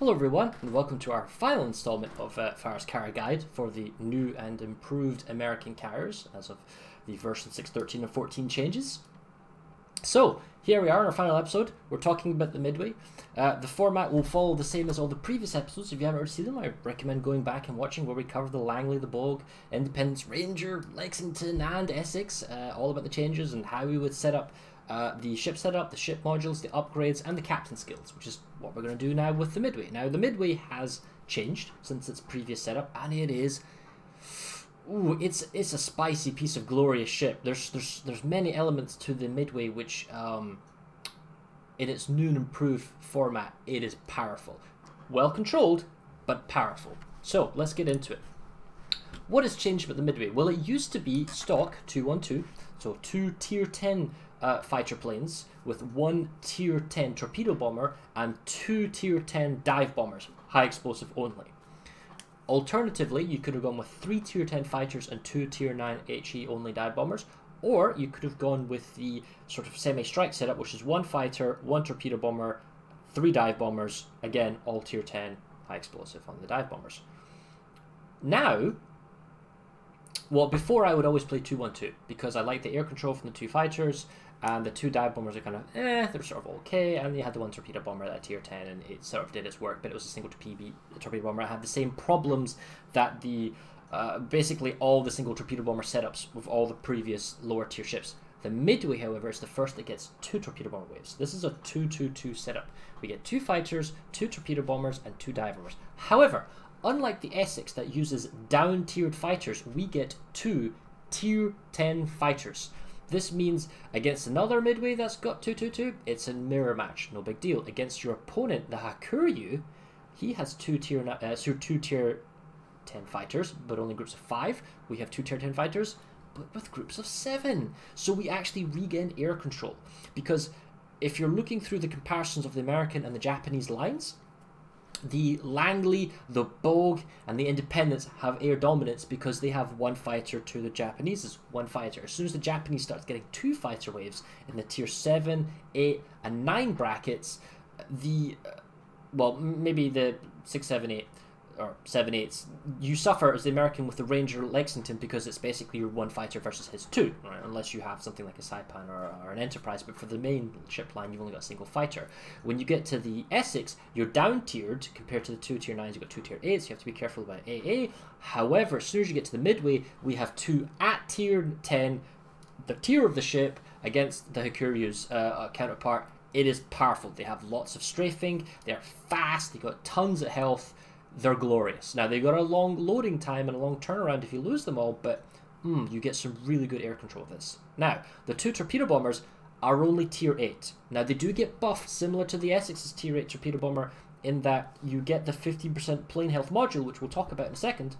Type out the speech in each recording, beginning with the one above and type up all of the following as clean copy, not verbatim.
Hello everyone, and welcome to our final installment of Fara's carrier guide for the new and improved American carriers as of the version 6.13 and 14 changes. So, here we are in our final episode. We're talking about the Midway. The format will follow the same as all the previous episodes. If you haven't already seen them, I recommend going back and watching where we cover the Langley, the Bogue, Independence, Ranger, Lexington and Essex, all about the changes and how we would set up the ship setup, the ship modules, the upgrades, and the captain skills, which is what we're going to do now with the Midway. Now, the Midway has changed since its previous setup, and it is... Ooh, it's a spicy piece of glorious ship. There's many elements to the Midway which, in its new and improved format, it is powerful. Well controlled, but powerful. So, let's get into it. What has changed about the Midway? Well, it used to be stock 212, so 2 tier 10 fighter planes with 1 tier 10 torpedo bomber and 2 tier 10 dive bombers, high explosive only. Alternatively, you could have gone with 3 tier 10 fighters and 2 tier 9 HE only dive bombers, or you could have gone with the sort of semi-strike setup, which is 1 fighter, 1 torpedo bomber, 3 dive bombers, again all tier 10 high explosive on the dive bombers. Now, well, before I would always play 2-1-2 because I like the air control from the 2 fighters, and the 2 dive bombers are kind of, they're sort of okay, and you had the 1 torpedo bomber at tier 10, and it sort of did its work, but it was a single torpedo bomber. It had the same problems that the, basically all the single torpedo bomber setups with all the previous lower tier ships. The Midway, however, is the first that gets 2 torpedo bomber waves. This is a 2-2-2 setup. We get 2 fighters, 2 torpedo bombers, and 2 dive bombers. However, unlike the Essex that uses down-tiered fighters, we get 2 tier 10 fighters. This means against another Midway that's got 2-2-2, it's a mirror match, no big deal. Against your opponent, the Hakuryu, he has 2 tier 10 fighters, but only groups of 5. We have 2 tier 10 fighters, but with groups of 7. So we actually regain air control. Because if you're looking through the comparisons of the American and the Japanese lines, the Langley, the Bogue, and the Independence have air dominance because they have 1 fighter to the Japanese's 1 fighter. As soon as the Japanese starts getting 2 fighter waves in the tier 7, 8, and 9 brackets, the, well, maybe the 6, 7, 8, or 7, 8s, you suffer as the American with the Ranger Lexington because it's basically your 1 fighter versus his 2, right? Unless you have something like a Saipan or an Enterprise, but for the main ship line, you've only got a single fighter. When you get to the Essex, you're down-tiered compared to the 2 tier 9s, you've got 2 tier 8s, so you have to be careful about AA. However, as soon as you get to the Midway, we have 2 at tier 10, the tier of the ship, against the Hakuryu's counterpart. It is powerful. They have lots of strafing, they're fast, they've got tons of health. They're glorious. Now, they've got a long loading time and a long turnaround if you lose them all, but you get some really good air control with this. Now, the 2 torpedo bombers are only tier 8. Now, they do get buffed similar to the Essex's tier 8 torpedo bomber in that you get the 15% plane health module, which we'll talk about in a second.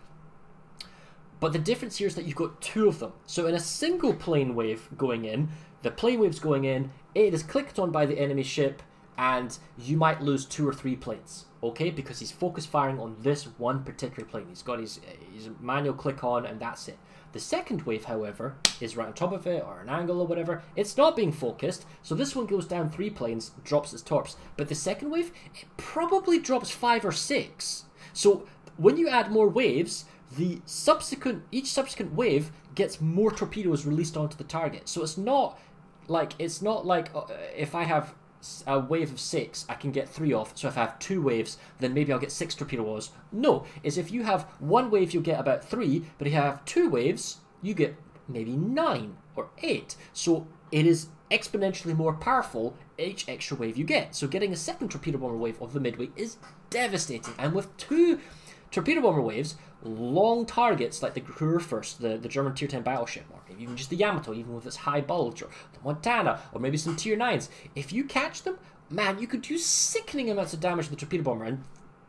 But the difference here is that you've got 2 of them. So in a single plane wave going in, the plane wave's going in, it is clicked on by the enemy ship, and you might lose 2 or 3 planes, okay? Because he's focus firing on this one particular plane. He's got his manual click on, and that's it. The second wave, however, is right on top of it, or an angle or whatever. It's not being focused, so this one goes down 3 planes, drops its torps. But the second wave, it probably drops 5 or 6. So when you add more waves, each subsequent wave gets more torpedoes released onto the target. So it's not like if I have a wave of 6, I can get 3 off. So if I have 2 waves, then maybe I'll get 6 torpedoes. No, is if you have 1 wave, you'll get about 3, but if you have 2 waves, you get maybe 9 or 8. So it is exponentially more powerful each extra wave you get. So getting a second torpedo bomber wave of the Midway is devastating. And with 2 torpedo bomber waves, long targets like the Kruger First, the German tier 10 battleship, or maybe even just the Yamato, even with its high bulge, or the Montana, or maybe some tier 9s. If you catch them, man, you could do sickening amounts of damage to the torpedo bomber. And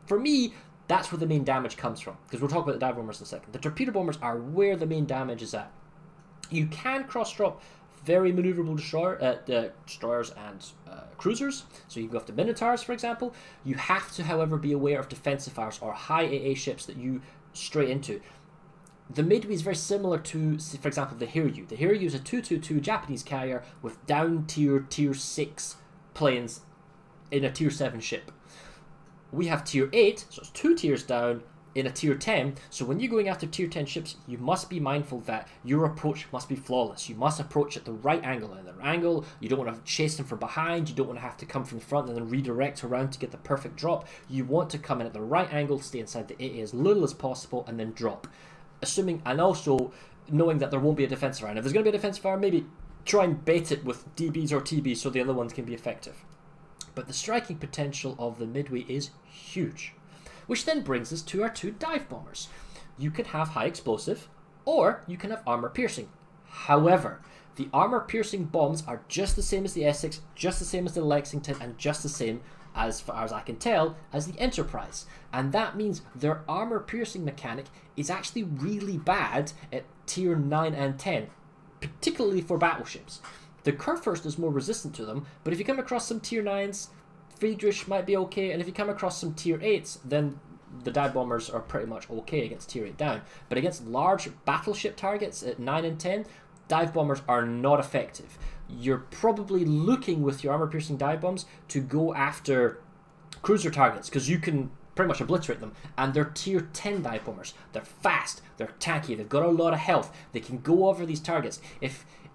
for me, that's where the main damage comes from, because we'll talk about the dive bombers in a second. The torpedo bombers are where the main damage is at. You can cross-drop very maneuverable destroyers and cruisers, so you can go after Minotaurs, for example. You have to, however, be aware of defensive fires or high AA ships that you straight into. The Midway is very similar to, for example, the Hiryu. The Hiryu is a 2-2-2 Japanese carrier with down tier 6 planes in a tier 7 ship. we have tier 8, so it's 2 tiers down in a tier 10. So when you're going after tier 10 ships, you must be mindful that your approach must be flawless. You must approach at the right angle. And the angle, you don't want to chase them from behind. You don't want to have to come from the front and then redirect around to get the perfect drop. You want to come in at the right angle, stay inside the AA as little as possible, and then drop. Assuming, and also knowing that there won't be a defensive fire. And if there's going to be a defensive fire, maybe try and bait it with DBs or TBs so the other ones can be effective. But the striking potential of the Midway is huge. Which then brings us to our 2 dive bombers. You can have high explosive, or you can have armor piercing. However, the armor piercing bombs are just the same as the Essex, just the same as the Lexington, and just the same, as far as I can tell, as the Enterprise. And that means their armor piercing mechanic is actually really bad at tier 9 and 10, particularly for battleships. The Kurfürst is more resistant to them, but if you come across some tier 9s, Friedrich might be okay, and if you come across some tier 8s, then the dive bombers are pretty much okay against tier 8 down. But against large battleship targets at 9 and 10, dive bombers are not effective. You're probably looking with your armor piercing dive bombs to go after cruiser targets, because you can pretty much obliterate them, and they're tier 10 dive bombers. They're fast, they're tanky, they've got a lot of health, they can go over these targets.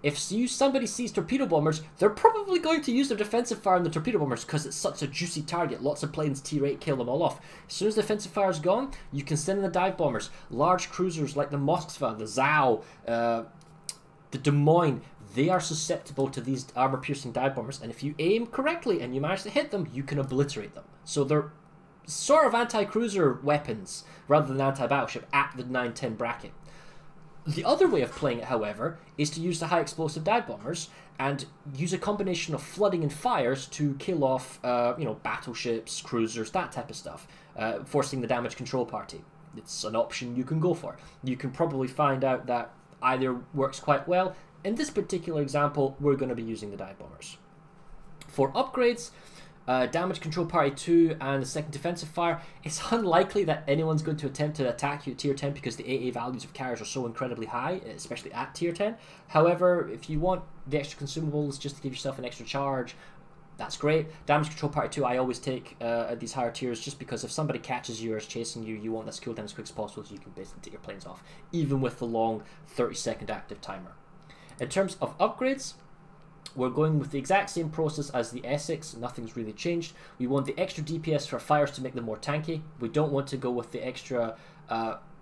If somebody sees torpedo bombers, they're probably going to use their defensive fire on the torpedo bombers because it's such a juicy target. Lots of planes tier 8 kill them all off. As soon as the defensive fire is gone, you can send in the dive bombers. Large cruisers like the Moskva, the Zao, the Des Moines, they are susceptible to these armor-piercing dive bombers, and if you aim correctly and you manage to hit them, you can obliterate them. So they're sort of anti-cruiser weapons rather than anti-battleship at the 9-10 bracket. The other way of playing it, however, is to use the high explosive dive bombers and use a combination of flooding and fires to kill off, battleships, cruisers, that type of stuff, forcing the damage control party. It's an option you can go for. You can probably find out that either works quite well. In this particular example, we're going to be using the dive bombers. For upgrades, damage control party 2 and the second defensive fire, it's unlikely that anyone's going to attempt to attack you at tier 10 because the AA values of carriers are so incredibly high, especially at tier 10. However, if you want the extra consumables just to give yourself an extra charge, that's great. Damage control party 2 I always take at these higher tiers, just because if somebody catches you or is chasing you, you want this cooldown as quick as possible so you can basically take your planes off, even with the long 30-second active timer. In terms of upgrades, we're going with the exact same process as the Essex. Nothing's really changed. We want the extra DPS for fires to make them more tanky. We don't want to go with the extra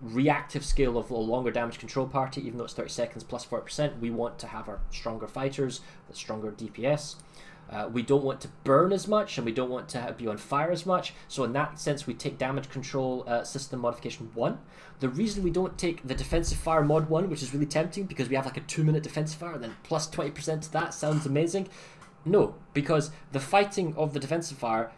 reactive skill of a longer damage control party, even though it's 30 seconds plus 40%. We want to have our stronger fighters, the stronger DPS. We don't want to burn as much, and we don't want to be on fire as much. So in that sense, we take damage control system modification 1. The reason we don't take the defensive fire mod 1, which is really tempting because we have like a 2-minute defensive fire, and then plus 20% to that sounds amazing. No, because the fighting of the defensive fire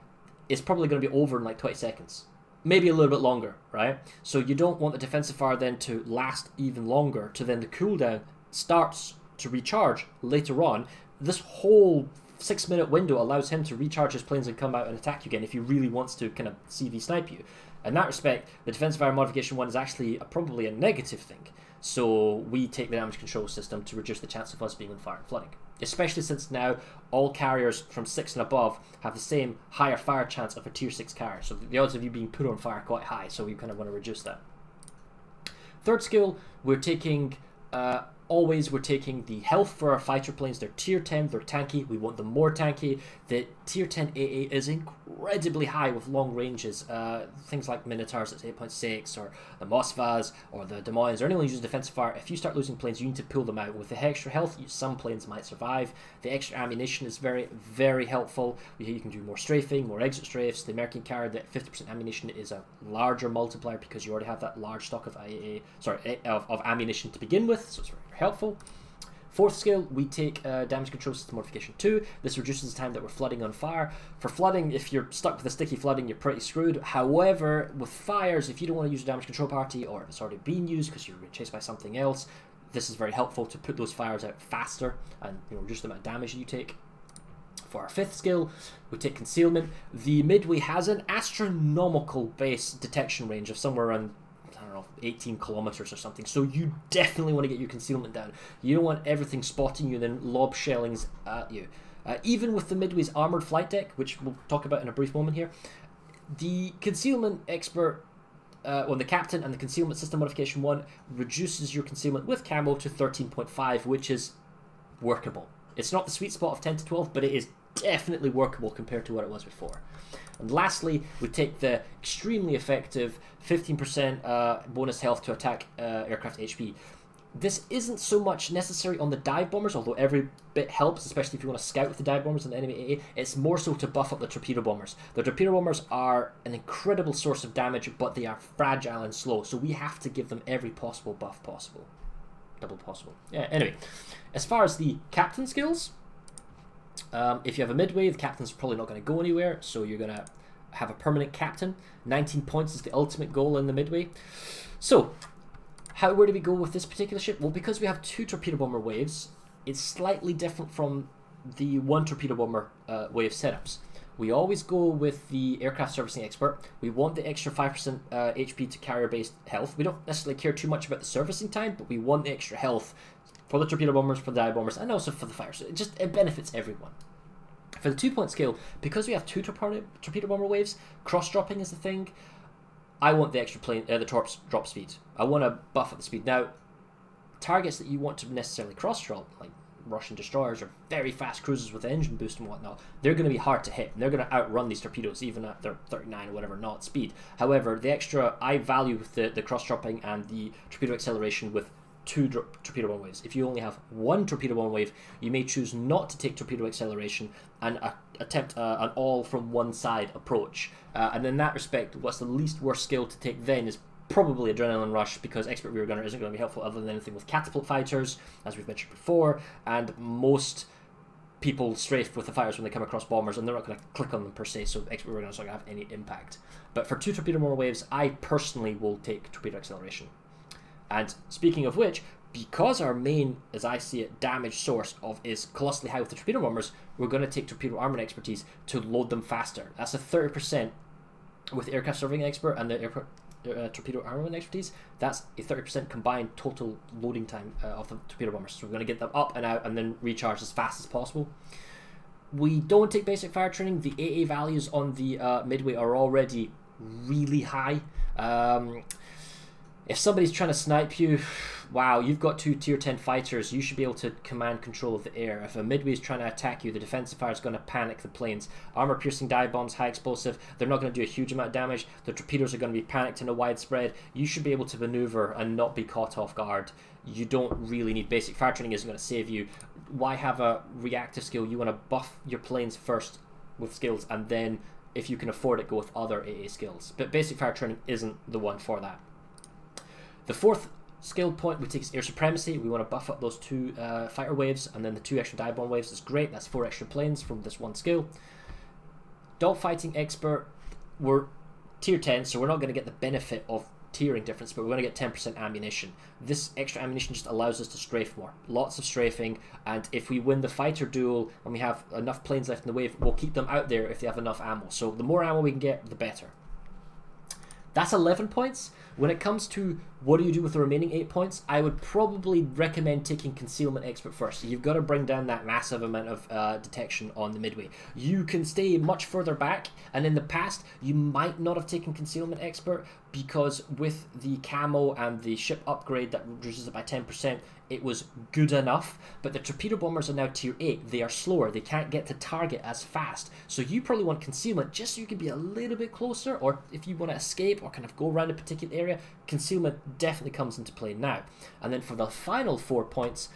is probably going to be over in like 20 seconds. Maybe a little bit longer, right? So you don't want the defensive fire then to last even longer, to then the cooldown starts to recharge later on. This whole 6-minute window allows him to recharge his planes and come out and attack you again if he really wants to kind of CV snipe you. In that respect, the defensive fire modification 1 is actually probably a negative thing. So we take the damage control system to reduce the chance of us being on fire and flooding. Especially since now all carriers from 6 and above have the same higher fire chance of a tier 6 carrier. So the odds of you being put on fire are quite high, so we kind of want to reduce that. Third skill, we're taking always we're taking the health for our fighter planes. They're tier 10, they're tanky, we want them more tanky. The tier 10 AA is incredibly high with long ranges. Things like Minotaurs at 8.6, or the Moskvas, or the Des Moines, or anyone who uses defensive fire. If you start losing planes, you need to pull them out. With the extra health, some planes might survive. The extra ammunition is very, very helpful. You can do more strafing, more exit strafes. The American carrier, that 50% ammunition is a larger multiplier because you already have that large stock of of ammunition to begin with, so it's very helpful. Fourth skill, we take damage control system modification 2. This reduces the time that we're flooding on fire. For flooding, if you're stuck with a sticky flooding, you're pretty screwed. However, with fires, if you don't want to use a damage control party, or if it's already been used because you're chased by something else, this is very helpful to put those fires out faster and reduce the amount of damage you take. For our fifth skill, we take concealment. The Midway has an astronomical base detection range of somewhere around 18 kilometers or something, so you definitely want to get your concealment down. You don't want everything spotting you and then lob shellings at you. Even with the Midway's armored flight deck, which we'll talk about in a brief moment here, The concealment expert, the captain and the concealment system modification 1 reduces your concealment with camo to 13.5, which is workable. It's not the sweet spot of 10 to 12, but it is definitely workable compared to what it was before. And lastly, we take the extremely effective 15% bonus health to attack aircraft HP. This isn't so much necessary on the dive bombers, although every bit helps, especially if you want to scout with the dive bombers and enemy AA. It's more so to buff up the torpedo bombers. The torpedo bombers are an incredible source of damage, but they are fragile and slow, so we have to give them every possible buff possible. Double possible. Yeah, anyway, as far as the captain skills, if you have a Midway, the captain's probably not going to go anywhere, so you're going to have a permanent captain. 19 points is the ultimate goal in the Midway. So, where do we go with this particular ship? Well, because we have 2 torpedo bomber waves, it's slightly different from the 1 torpedo bomber wave setups. We always go with the aircraft servicing expert. We want the extra 5% HP to carrier-based health. We don't necessarily care too much about the servicing time, but we want the extra health for the torpedo bombers, for the dive bombers, and also for the fire. So it benefits everyone. For the 2-point scale, because we have 2 torpedo bomber waves, cross-dropping is the thing. I want the extra plane, the torps drop speed. I want to buff up the speed. Now, targets that you want to necessarily cross-drop, like Russian destroyers or very fast cruisers with engine boost and whatnot, they're going to be hard to hit, and they're going to outrun these torpedoes even at their 39 or whatever knot speed. However, the extra I value with the cross-dropping and the torpedo acceleration with 2 torpedo bomb waves. If you only have 1 torpedo bomb wave, you may choose not to take torpedo acceleration and attempt an all from one side approach. And in that respect, what's the least worst skill to take then is probably Adrenaline Rush, because Expert Rear Gunner isn't going to be helpful other than anything with catapult fighters, as we've mentioned before, and most people strafe with the fighters when they come across bombers, and they're not going to click on them per se, so Expert Rear Gunner is not going to have any impact. But for 2 torpedo bomber waves, I personally will take torpedo acceleration. And speaking of which, because our main, as I see it, damage source is colossally high with the torpedo bombers, we're going to take torpedo armament expertise to load them faster. That's a 30% with aircraft serving expert and the torpedo armament expertise. That's a 30% combined total loading time of the torpedo bombers. So we're going to get them up and out and then recharge as fast as possible. We don't take basic fire training. The AA values on the Midway are already really high. If somebody's trying to snipe you, wow, you've got 2 tier 10 fighters, you should be able to command control of the air. If a Midway is trying to attack you, the defensive fire is going to panic the planes. Armor piercing dive bombs, high explosive, they're not going to do a huge amount of damage. The torpedoes are going to be panicked in a widespread. You should be able to maneuver and not be caught off guard. You don't really need basic fire training, isn't going to save you. Why have a reactive skill? You want to buff your planes first with skills, and then if you can afford it, go with other AA skills. But basic fire training isn't the one for that. The 4th skill point we take is air supremacy. We want to buff up those 2 fighter waves, and then the 2 extra dive bomb waves is great. That's 4 extra planes from this 1 skill. Dogfighting expert, we're tier 10, so we're not going to get the benefit of tiering difference, but we're going to get 10% ammunition. This extra ammunition just allows us to strafe more. Lots of strafing, and if we win the fighter duel and we have enough planes left in the wave, we'll keep them out there if they have enough ammo. So the more ammo we can get, the better. That's 11 points. When it comes to what do you do with the remaining 8 points, I would probably recommend taking Concealment Expert first. You've got to bring down that massive amount of detection on the Midway. You can stay much further back, and in the past, you might not have taken Concealment Expert because with the camo and the ship upgrade that reduces it by 10%, it was good enough, but the torpedo bombers are now tier 8. They are slower. They can't get to target as fast. So you probably want concealment just so you can be a little bit closer, or if you want to escape or kind of go around a particular area, concealment definitely comes into play now. And then for the final 4 points,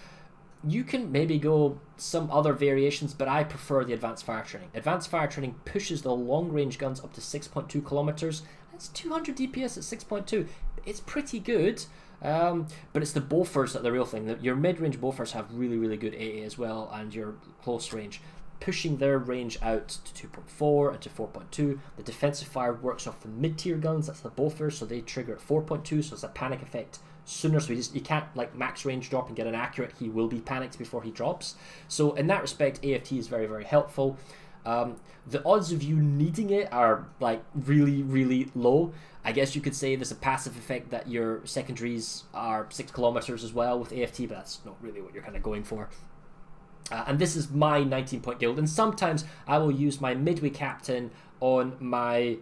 you can maybe go some other variations, but I prefer the advanced fire training. Advanced fire training pushes the long range guns up to 6.2 kilometers. That's 200 DPS at 6.2. It's pretty good. But it's the Bofors that are the real thing. Your mid-range Bofors have really, really good AA as well, and your close range, pushing their range out to 2.4 and to 4.2. The defensive fire works off the mid-tier guns, that's the Bofors, so they trigger at 4.2, so it's a panic effect sooner, so you can't like max range drop and get an accurate. He will be panicked before he drops. So in that respect, AFT is very, very helpful. The odds of you needing it are like really, really low. I guess you could say there's a passive effect that your secondaries are 6 kilometers as well with AFT, but that's not really what you're kind of going for. And this is my 19-point guild, and sometimes I will use my Midway captain on my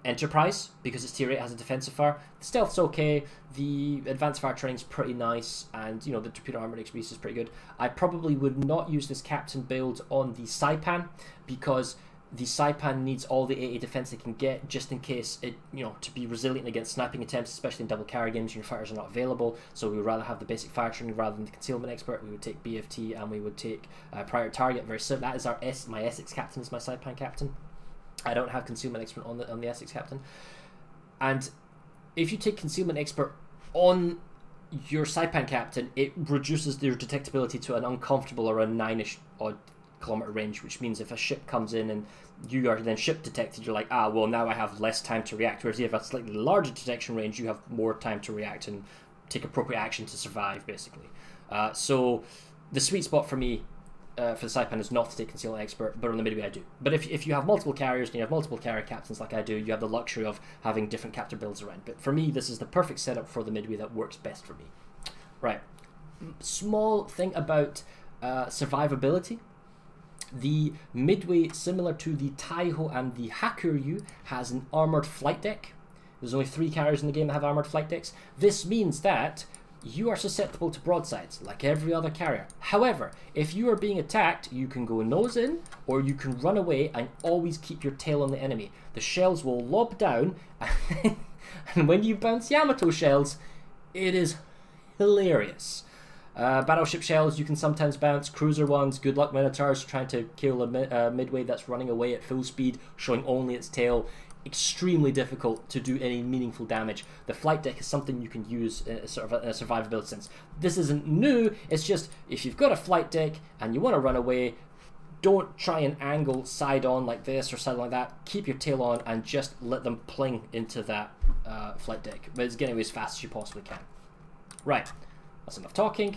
Enterprise, because it's tier 8, has a defensive fire. The stealth's okay, the advanced fire training's pretty nice, and you know, the torpedo armor increase is pretty good. I probably would not use this captain build on the Saipan, because the Saipan needs all the AA defense it can get, just in case it, you know, to be resilient against sniping attempts, especially in double carry games. Your fighters are not available, so we would rather have the basic fire training rather than the concealment expert. We would take BFT, and we would take prior target. Very simple. That is our my Essex captain is my Saipan captain. I don't have concealment expert on the Essex captain. And if you take concealment expert on your Saipan captain, it reduces their detectability to an uncomfortable or a 9-ish odd kilometer range, which means if a ship comes in and you are then ship detected, you're like, ah, well, now I have less time to react. Whereas if you have a slightly larger detection range, you have more time to react and take appropriate action to survive, basically. So the sweet spot for me for the Saipan is not to take concealment expert, but on the Midway I do. But if you have multiple carriers and you have multiple carrier captains like I do, you have the luxury of having different captain builds around. But for me, this is the perfect setup for the Midway that works best for me. Right. Small thing about survivability. The Midway, similar to the Taiho and the Hakuryu, has an armoured flight deck. There's only 3 carriers in the game that have armoured flight decks. This means that you are susceptible to broadsides, like every other carrier. However, if you are being attacked, you can go nose in, or you can run away and always keep your tail on the enemy. The shells will lob down, and when you bounce Yamato shells, it is hilarious. Battleship shells you can sometimes bounce, cruiser ones, good luck Minotaurs trying to kill a Midway that's running away at full speed, showing only its tail. Extremely difficult to do any meaningful damage. The flight deck is something you can use in a survivability sense. This isn't new, it's just if you've got a flight deck and you want to run away, don't try and angle side on like this or side like that. Keep your tail on and just let them pling into that flight deck. But it's getting away as fast as you possibly can. Right, that's enough talking.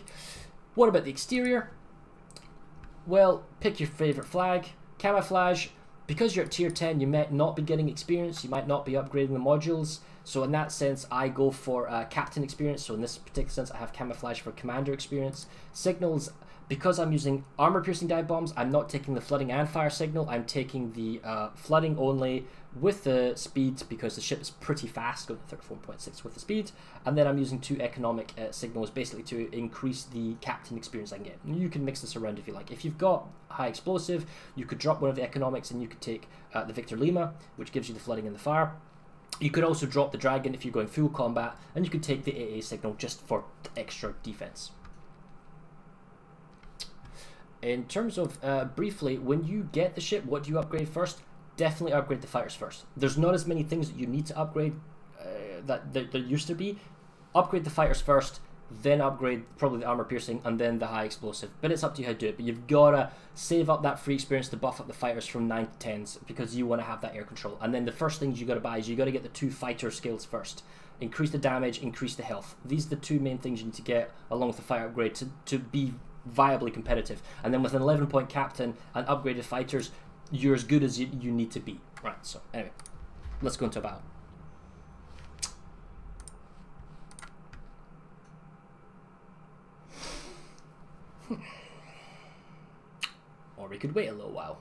What about the exterior? Well, pick your favorite flag. Camouflage. Because you're at tier 10, you might not be getting experience, you might not be upgrading the modules. So in that sense, I go for captain experience. So in this particular sense, I have camouflage for commander experience. Signals, because I'm using armor-piercing dive bombs, I'm not taking the flooding and fire signal. I'm taking the flooding only with the speed, because the ship is pretty fast, going 34.6 with the speed. And then I'm using 2 economic signals, basically to increase the captain experience I can get. You can mix this around if you like. If you've got high explosive, you could drop one of the economics and you could take the Victor Lima, which gives you the flooding and the fire. You could also drop the dragon if you're going full combat, and you could take the AA signal just for extra defense. In terms of, briefly, when you get the ship, what do you upgrade first? Definitely upgrade the fighters first. There's not as many things that you need to upgrade that there used to be. Upgrade the fighters first, then upgrade probably the armor piercing, and then the high explosive. But it's up to you how to do it. But you've got to save up that free experience to buff up the fighters from 9 to 10s, because you want to have that air control. And then the first things you got to buy is you got to get the 2 fighter skills first. Increase the damage, increase the health. These are the 2 main things you need to get along with the fighter upgrade to be viably competitive. And then with an 11-point captain and upgraded fighters, you're as good as you need to be. Right, so anyway, let's go into a battle. Or we could wait a little while.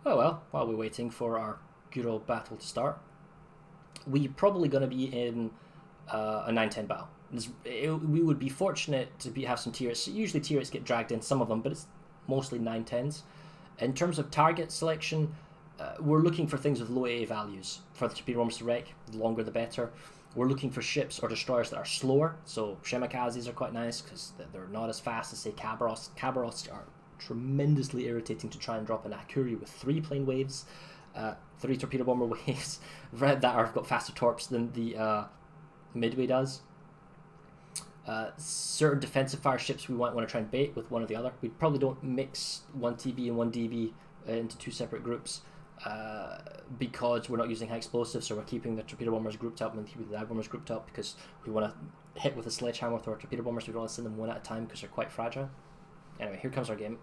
Oh well, while we're waiting for our good old battle to start, we're probably going to be in a 9-10 battle. We would be fortunate to have some tiers. Usually tiers get dragged in, some of them, but it's mostly 9-10s. In terms of target selection, we're looking for things with low AA values for the torpedo bombers to wreck. The longer the better. We're looking for ships or destroyers that are slower. So Shemikazes are quite nice because they're not as fast as, say, Kabaros. Kabaros are tremendously irritating to try and drop an Hakuryu with 3 plane waves, 3 torpedo bomber waves that have got faster torps than the Midway does. Certain defensive fire ships we want to try and bait with one or the other. We probably don't mix 1 TB and 1 DB into 2 separate groups because we're not using high explosives, so we're keeping the torpedo bombers grouped up and keeping the dive bombers grouped up because we want to hit with a sledgehammer with our torpedo bombers. We don't want to send them one at a time because they're quite fragile. Anyway, here comes our game.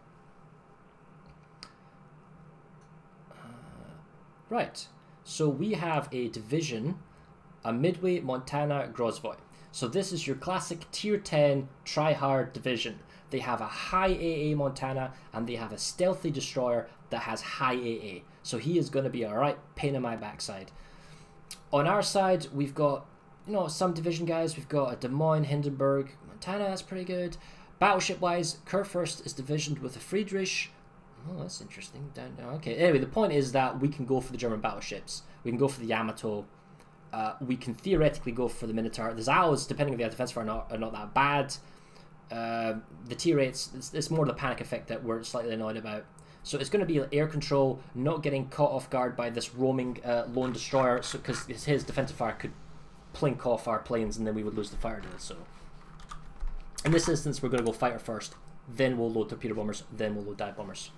Right, so we have a division, a Midway, Montana, Grozvoy. So this is your classic tier 10 try-hard division. they have a high AA Montana, and they have a stealthy destroyer that has high AA. So he is going to be alright, pain in my backside. On our side, we've got, you know, some division guys. We've got a Des Moines, Hindenburg, Montana, that's pretty good. Battleship-wise, Kurfürst is divisioned with a Friedrich. Oh, that's interesting. Okay, anyway, the point is that we can go for the German battleships. We can go for the Yamato. We can theoretically go for the Minotaur. The Zals, depending on the defense, are not that bad. The T-rates, it's more the panic effect that we're slightly annoyed about. So it's going to be air control, not getting caught off guard by this roaming lone destroyer, because his defensive fire could plink off our planes and then we would lose the fire to it. So in this instance, we're going to go fighter first, then we'll load torpedo bombers, then we'll load dive bombers.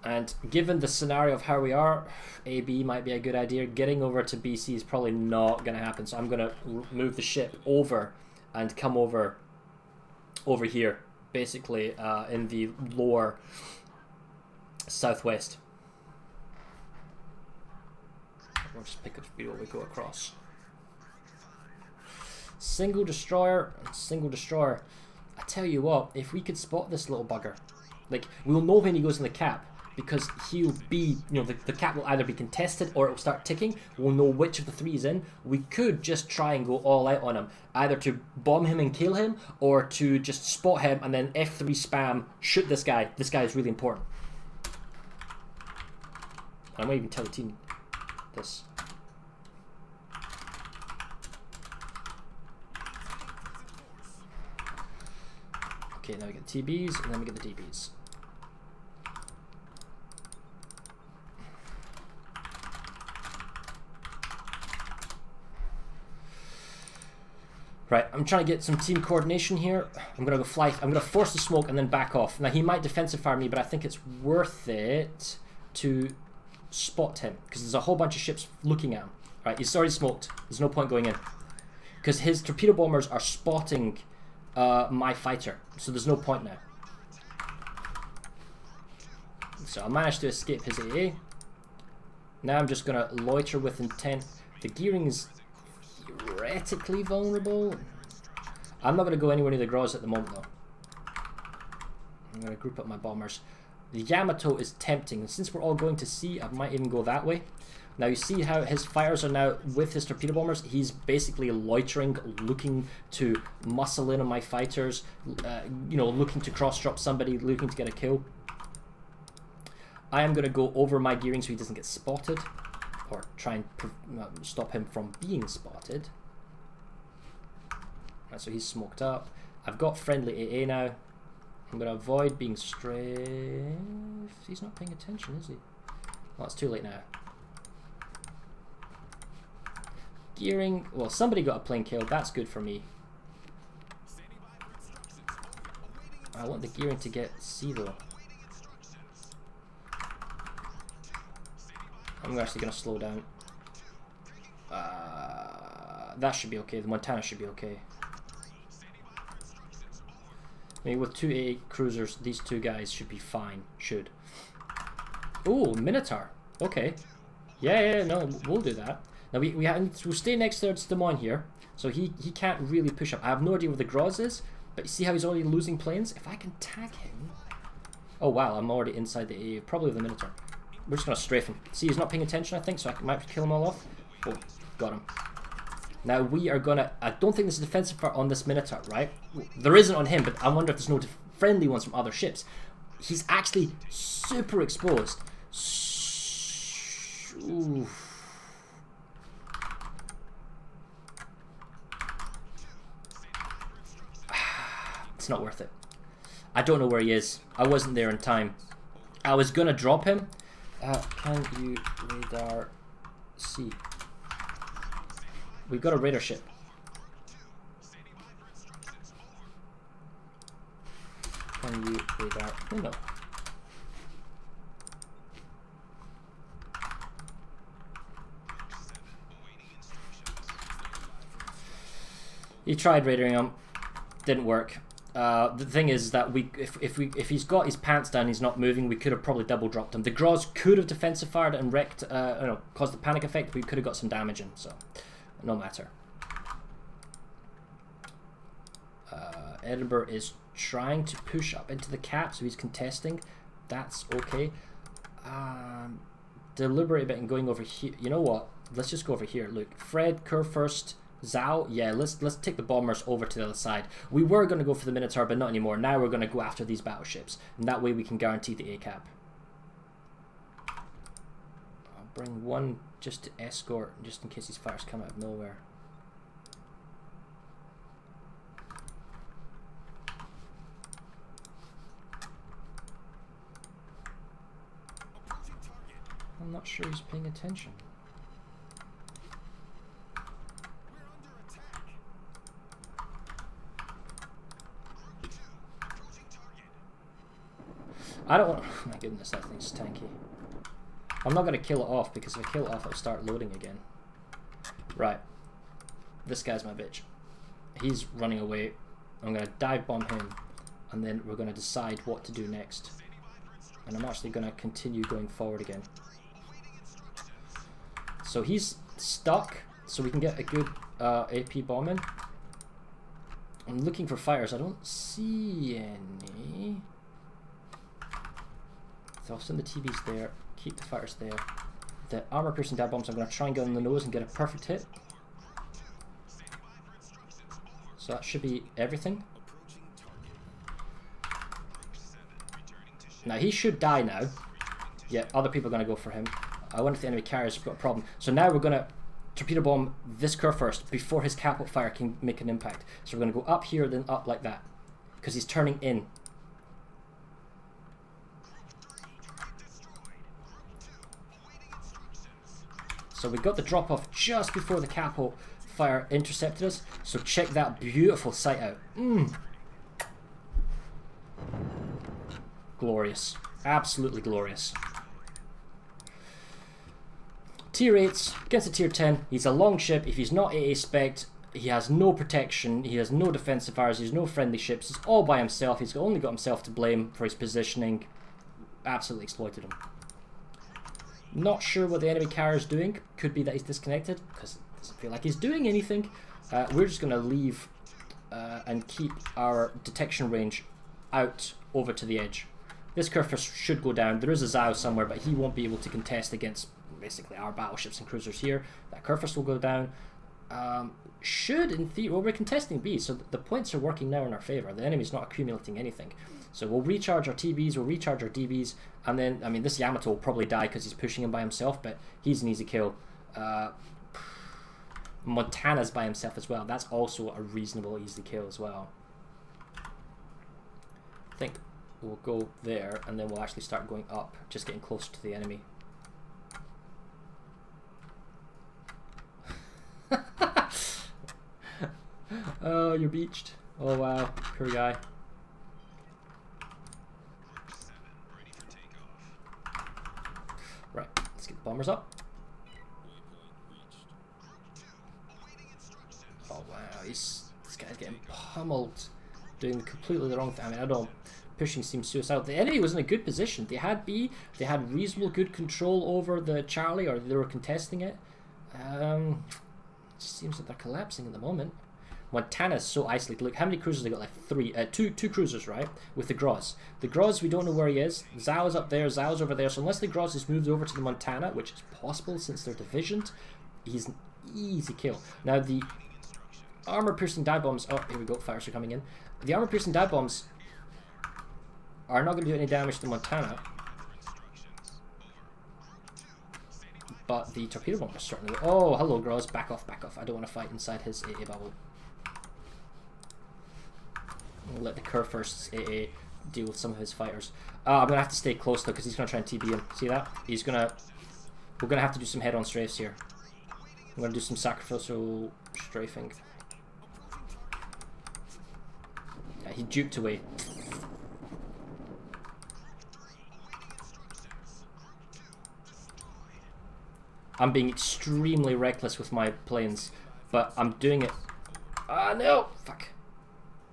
And given the scenario of how we are, AB might be a good idea. Getting over to BC is probably not going to happen. So I'm going to move the ship over and come over here, basically in the lower southwest. We'll just pick a speed while we go across. Single destroyer. I tell you what, if we could spot this little bugger, like, we'll know when he goes in the cap, because he'll be, you know, the cap will either be contested or it will start ticking. We'll know which of the three is in. We could just try and go all out on him, either to bomb him and kill him, or to just spot him and then F3 spam, shoot this guy. This guy is really important. I might even tell the team this. Okay, now we get TBs, and then we get the DBs. Right, I'm trying to get some team coordination here. I'm gonna go fly. I'm gonna force the smoke and then back off. Now he might defensive fire me, but I think it's worth it to spot him because there's a whole bunch of ships looking at him. Right, he's already smoked. There's no point going in because his torpedo bombers are spotting my fighter, so there's no point now. So I managed to escape his AA. Now I'm just gonna loiter with intent. The gearing is theoretically vulnerable. I'm not going to go anywhere near the Groz at the moment though. I'm going to group up my bombers. The Yamato is tempting, and since we're all going to sea, I might even go that way. Now you see how his fires are now with his torpedo bombers. He's basically loitering, looking to muscle in on my fighters, you know, looking to cross drop somebody, looking to get a kill. I am going to go over my gearing so he doesn't get spotted, or try and stop him from being spotted. Right, so he's smoked up. I've got friendly AA now. I'm going to avoid being strafed. He's not paying attention, is he? Well, it's too late now. Gearing. Well, somebody got a plane kill. That's good for me. I want the gearing to get C though. I'm actually going to slow down. That should be okay. The Montana should be okay. I mean, with 2 AA cruisers, these two guys should be fine. Should. Oh, Minotaur. Okay. Yeah, no, we'll do that. Now we'll stay next to Des Moines here, so he can't really push up. I have no idea where the Groz is, but you see how he's already losing planes? If I can tag him... Oh wow, I'm already inside the AA, probably with the Minotaur. We're just going to strafe him. See, he's not paying attention, I think, so I might kill him all off. Oh, got him. Now we are going to... I don't think there's a defensive fire on this Minotaur, right? There isn't on him, but I wonder if there's no friendly ones from other ships. He's actually super exposed. Oof. It's not worth it. I don't know where he is. I wasn't there in time. I was going to drop him. Can you radar C? We've got a radar ship. Can you radar window? He tried radaring him, didn't work. The thing is that if he's got his pants down, he's not moving. We could have probably double dropped him. The Groz could have defensive fired and wrecked, caused the panic effect. We could have got some damage in, so no matter. Edinburgh is trying to push up into the cap, so he's contesting. That's okay. Deliberate a bit and going over here. You know what? Let's just go over here. Look, Fred, curve first. Zhao, yeah, let's take the bombers over to the other side. We were going to go for the Minotaur, but not anymore. Now we're going to go after these battleships, and that way we can guarantee the A cap. I'll bring one just to escort, just in case these fires come out of nowhere. I'm not sure he's paying attention. I don't want. Oh my goodness, that thing's tanky. I'm not going to kill it off, because if I kill it off, it'll start loading again. Right. This guy's my bitch. He's running away. I'm going to dive bomb him, and then we're going to decide what to do next. And I'm actually going to continue going forward again. So he's stuck, so we can get a good AP bomb in. I'm looking for fires. I don't see any. So I'll send the TVs there, keep the fires there. The armor piercing dive bombs, I'm going to try and get on the nose and get a perfect hit. So that should be everything. Now he should die now. Yeah, other people are going to go for him. I wonder if the enemy carriers have got a problem. So now we're going to torpedo bomb this curve first before his catapult fire can make an impact. So we're going to go up here, then up like that, because he's turning in. So we got the drop off just before the catapult fire intercepted us. So check that beautiful sight out. Glorious. Absolutely glorious. Tier 8s against a tier 10. He's a long ship. If he's not AA spec'd, he has no protection. He has no defensive fires. He has no friendly ships. He's all by himself. He's only got himself to blame for his positioning. Absolutely exploited him. Not sure what the enemy carrier is doing. Could be that he's disconnected, because it doesn't feel like he's doing anything. We're just going to leave and keep our detection range out over to the edge. This curve should go down. There is a Zhao somewhere, but he won't be able to contest against basically our battleships and cruisers here. That curve will go down. Should, in theory, well, we're contesting B, so the points are working now in our favour. The enemy's not accumulating anything. So we'll recharge our TBs, we'll recharge our DBs, and then, I mean, this Yamato will probably die because he's pushing him by himself, but he's an easy kill. Montana's by himself as well. That's also a reasonable, easy kill as well. I think we'll go there, and then we'll actually start going up, just getting closer to the enemy. Oh, you're beached. Oh wow, poor guy. Right, let's get the bombers up. Oh wow, this guy's getting pummeled, doing completely the wrong thing. I mean, I don't. Pushing seems suicidal. The enemy was in a good position. They had B. They had reasonable good control over the Charlie, or they were contesting it. It just seems that they're collapsing at the moment. Montana's so isolated. Look, how many cruisers they got left? Two cruisers, right? With the Groz. The Groz, we don't know where he is. Zhao's up there, Zhao's over there. So unless the Groz has moved over to the Montana, which is possible since they're divisioned, he's an easy kill. Now the armor-piercing dive bombs. Oh, here we go. Fires are coming in. The armor-piercing dive bombs are not going to do any damage to Montana, but the torpedo bombers certainly will. Oh, hello, Groz. Back off, back off. I don't want to fight inside his AA bubble. We'll let the curve first AA deal with some of his fighters. I'm going to have to stay close, though, because he's going to try and TB him. See that? He's going to... We're going to have to do some head-on strafes here. I'm going to do some sacrificial strafing. Yeah, he duped away. I'm being extremely reckless with my planes, but I'm doing it. Ah, no! Fuck.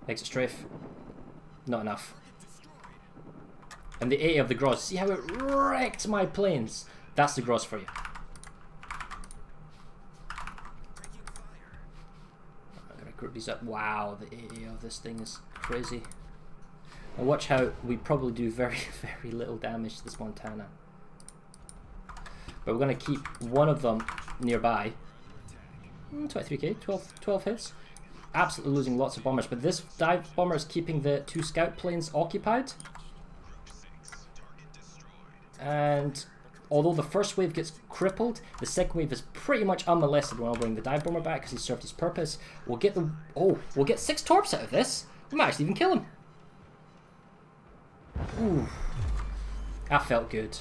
Exit strafe. Not enough. And the AA of the Groz. See how it wrecked my planes? That's the Groz for you. I'm gonna group these up. Wow, the AA of this thing is crazy. And watch how we probably do very, very little damage to this Montana. But we're going to keep one of them nearby. 23k, 12 hits. Absolutely losing lots of bombers, but this dive bomber is keeping the 2 scout planes occupied. And although the first wave gets crippled, the second wave is pretty much unmolested when I'll bring the dive bomber back because he's served his purpose. We'll get the... Oh, we'll get 6 torps out of this. We might actually even kill him. Ooh. That felt good.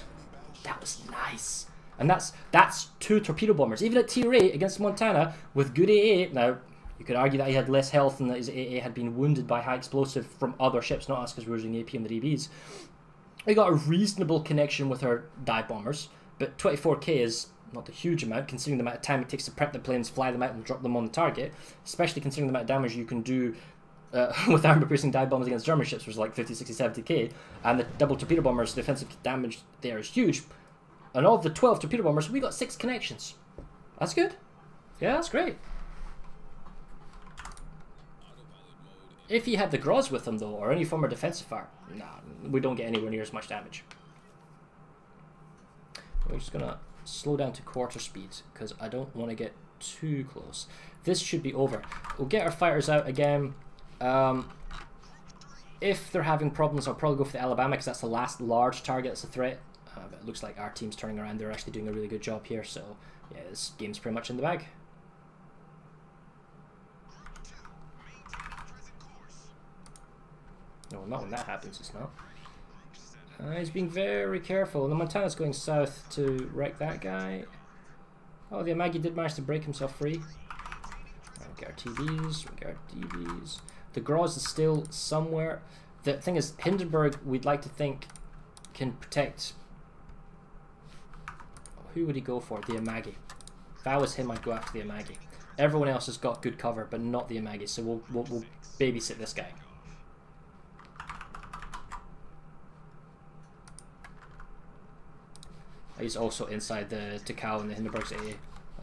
That was nice. And that's 2 torpedo bombers. Even at tier 8 against Montana with good AA. Now, you could argue that he had less health and that his AA had been wounded by high explosive from other ships, not us because we were using the AP and the DBs. We got a reasonable connection with our dive bombers, but 24k is not a huge amount considering the amount of time it takes to prep the planes, fly them out and drop them on the target, especially considering the amount of damage you can do with armor-piercing dive bombs against German ships, which is like 50, 60, 70k, and the double torpedo bombers, defensive damage there is huge. And of the 12 torpedo bombers, we got 6 connections. That's good. Yeah, that's great. If he had the Groz with him, though, or any form of defensive fire, nah, we don't get anywhere near as much damage. We're just going to slow down to quarter speed, because I don't want to get too close. This should be over. We'll get our fighters out again. If they're having problems, I'll probably go for the Alabama, because that's the last large target that's a threat. But it looks like our team's turning around. They're actually doing a really good job here, so yeah, this game's pretty much in the bag. No, not when that happens, it's not. He's being very careful. The Montana's going south to wreck that guy. Oh, the Amagi did manage to break himself free. We'll get our TVs, we'll get our DBs. The Groz is still somewhere. The thing is, Hindenburg, we'd like to think, can protect... Who would he go for? The Amagi. If I was him, I'd go after the Amagi. Everyone else has got good cover, but not the Amagi, so we'll babysit this guy. He's also inside the Takao and the Hindenburg's AA.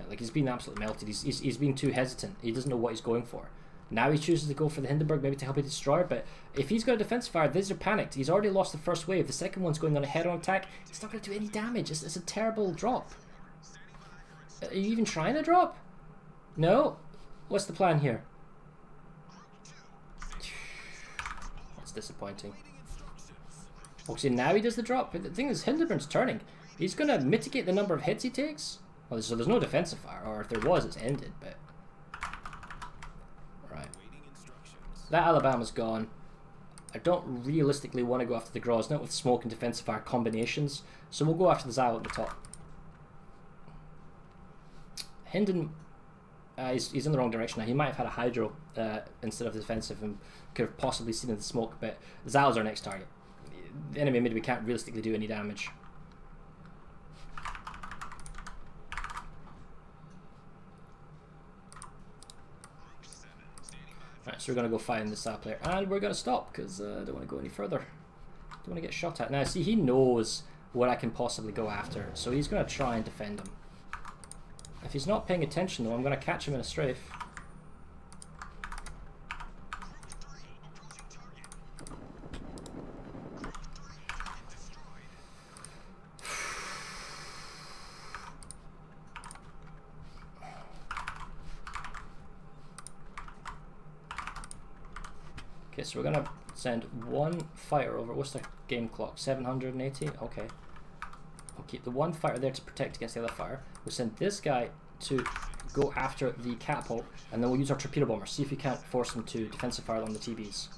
Like, he's been absolutely melted. He's been too hesitant. He doesn't know what he's going for. Now he chooses to go for the Hindenburg, maybe to help it destroy, but if he's got a defense fire, these are panicked. He's already lost the first wave. The second one's going on a head-on attack. It's not going to do any damage. It's a terrible drop. Are you even trying to drop? No? What's the plan here? That's disappointing. Oh, see, now he does the drop. But the thing is, Hindenburg's turning. He's going to mitigate the number of hits he takes. Well, so there's no defensive fire, or if there was, it's ended, but... Right. That Alabama's gone. I don't realistically want to go after the Groz, not with smoke and defensive fire combinations, so we'll go after the Zal at the top. Hinden... he's in the wrong direction now. He might have had a Hydro instead of defensive and could have possibly seen the smoke, but Zal's our next target. The enemy Midway can't realistically do any damage. Right, so we're going to go find the Zal player, and we're going to stop because I don't want to go any further. Don't want to get shot at. Now, see, he knows what I can possibly go after, so he's going to try and defend him. If he's not paying attention, though, I'm going to catch him in a strafe. Okay, so we're going to send one fighter over. What's the game clock? 780? Okay. We'll keep the one fighter there to protect against the other fire. We'll send this guy to go after the catapult, and then we'll use our torpedo bomber. See if we can't force him to defensive fire on the TBs.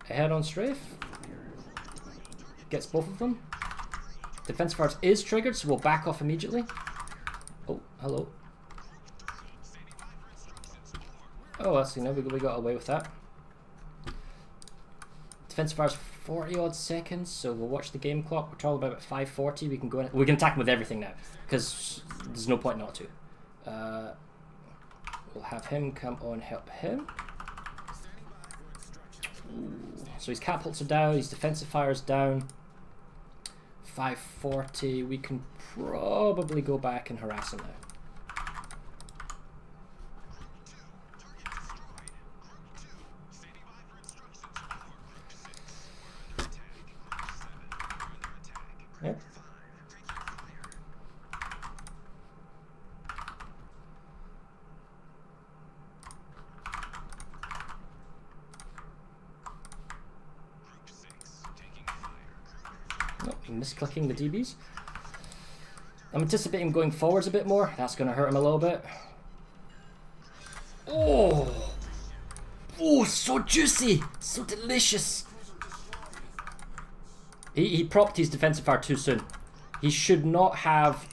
Ahead on strafe. Gets both of them. Defensive fire is triggered, so we'll back off immediately. Oh, hello. Oh, that's, you know, we got away with that. Defensive fire's 40 odd seconds, so we'll watch the game clock. We're talking about 5:40. We can go in. We can attack him with everything now, because there's no point not to. We'll have him come on, help him. Ooh. So his catapults are down. His defensive fire's down. 5:40. We can probably go back and harass him now. misclicking the DBs. I'm anticipating going forwards a bit more. That's going to hurt him a little bit. Oh! Oh, so juicy! So delicious! He propped his defensive fire too soon. He should not have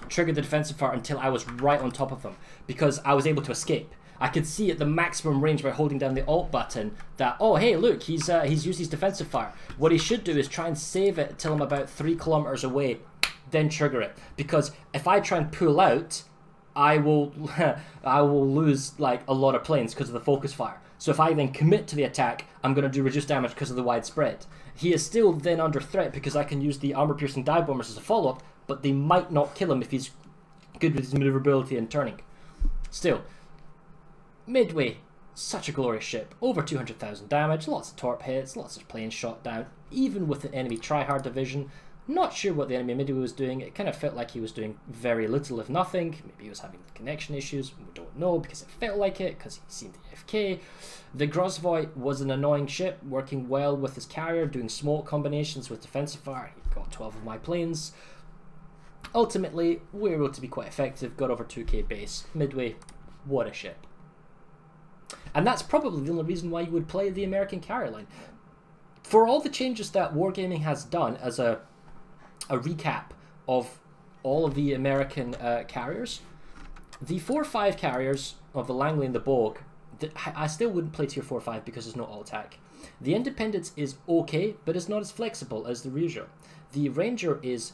triggered the defensive fire until I was right on top of him, because I was able to escape. I could see at the maximum range by holding down the Alt button that, oh hey, look, he's used his defensive fire. What he should do is try and save it till I'm about 3 kilometers away, then trigger it. Because if I try and pull out, I will I will lose like a lot of planes because of the focus fire. So if I then commit to the attack, I'm going to do reduced damage because of the wide spread. He is still then under threat because I can use the armor-piercing dive bombers as a follow-up, but they might not kill him if he's good with his maneuverability and turning. Still, Midway, such a glorious ship. Over 200,000 damage, lots of torp hits, lots of planes shot down, even with an enemy tryhard division. Not sure what the enemy Midway was doing. It kind of felt like he was doing very little, if nothing. Maybe he was having connection issues. We don't know because it felt like it, because he seemed AFK. The Grozvoy was an annoying ship, working well with his carrier, doing smoke combinations with defensive fire. He got 12 of my planes. Ultimately, we were able to be quite effective, got over 2k base. Midway, what a ship. And that's probably the only reason why you would play the American carrier line. For all the changes that Wargaming has done as a recap of all of the American carriers, the 4-5 carriers of the Langley and the Bogue, I still wouldn't play tier 4-5 because there's no all attack. The Independence is okay, but it's not as flexible as the Ryujo. The Ranger is...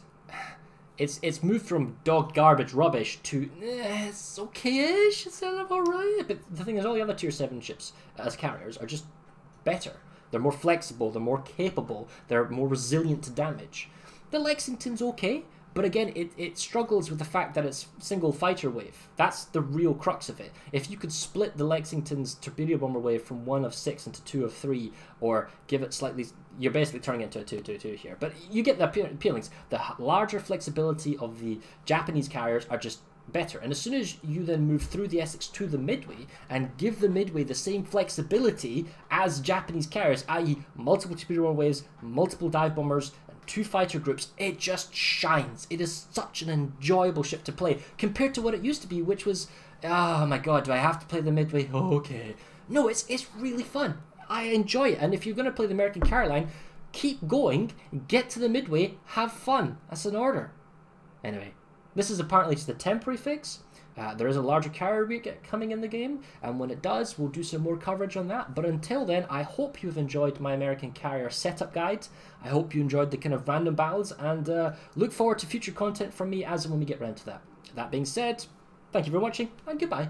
It's moved from dog garbage rubbish to it's okay-ish, it's kind of alright. But the thing is, all the other tier 7 ships as carriers are just better. They're more flexible, they're more capable, they're more resilient to damage. The Lexington's okay, but again, it struggles with the fact that it's single fighter wave. That's the real crux of it. If you could split the Lexington's torpedo bomber wave from 1 of 6 into 2 of 3, or give it slightly... You're basically turning it into a 2-2-2 here. But you get the appealings. The larger flexibility of the Japanese carriers are just better. And as soon as you then move through the Essex to the Midway and give the Midway the same flexibility as Japanese carriers, i.e. multiple torpedo bomber waves, multiple dive bombers, and 2 fighter groups, it just shines. It is such an enjoyable ship to play compared to what it used to be, which was, oh my god, do I have to play the Midway? Okay. No, it's really fun. I enjoy it, and if you're going to play the American carrier line, keep going, get to the Midway, have fun. That's an order. Anyway, this is apparently just a temporary fix. There is a larger carrier rig coming in the game, and when it does, we'll do some more coverage on that. But until then, I hope you've enjoyed my American carrier setup guide. I hope you enjoyed the kind of random battles, and look forward to future content from me as and when we get around to that. That being said, thank you for watching, and goodbye.